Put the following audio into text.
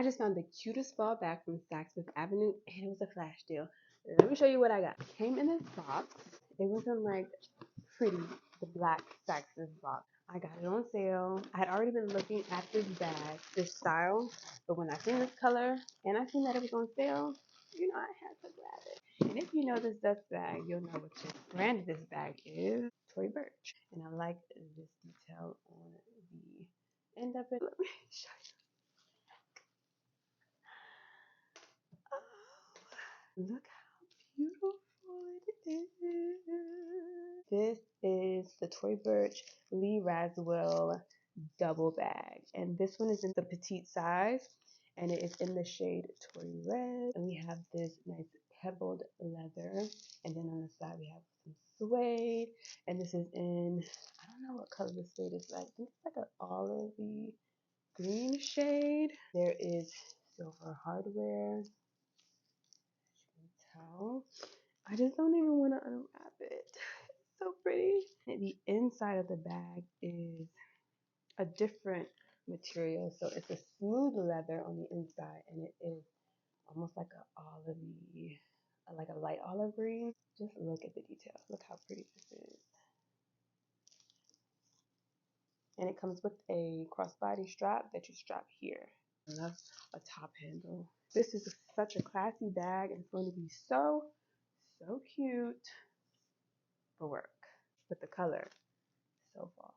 I just found the cutest fall bag from Saks Fifth Avenue, and it was a flash deal. Let me show you what I got. It came in this box. It wasn't like pretty, the black Saks Fifth box. I got it on sale. I had already been looking at this bag, this style, but when I seen this color and I seen that it was on sale, you know, I had to grab it. And if you know this dust bag, you'll know what this brand of this bag is. Tory Burch. And I like this detail on the end of it. Let me show you. Oh, look how beautiful it is. This is the Tory Burch Radziwill double bag. And this one is in the petite size. And it is in the shade Tory Red. And we have this nice pebbled leather. And then on the side we have some suede. And this is in, I don't know what color the suede is like. I think it's like an olivey green shade. There is silver hardware. As you can tell. I just don't even want to unwrap it. It's so pretty. The inside of the bag is a different material. So it's a smooth leather on the inside, and it is almost like a olivey, like a light olive green. Just look at the details. Look how pretty this is. And it comes with a crossbody strap that you strap here. I love a top handle. This is such a classy bag, and it's going to be so, so cute for work. But the color, so fall.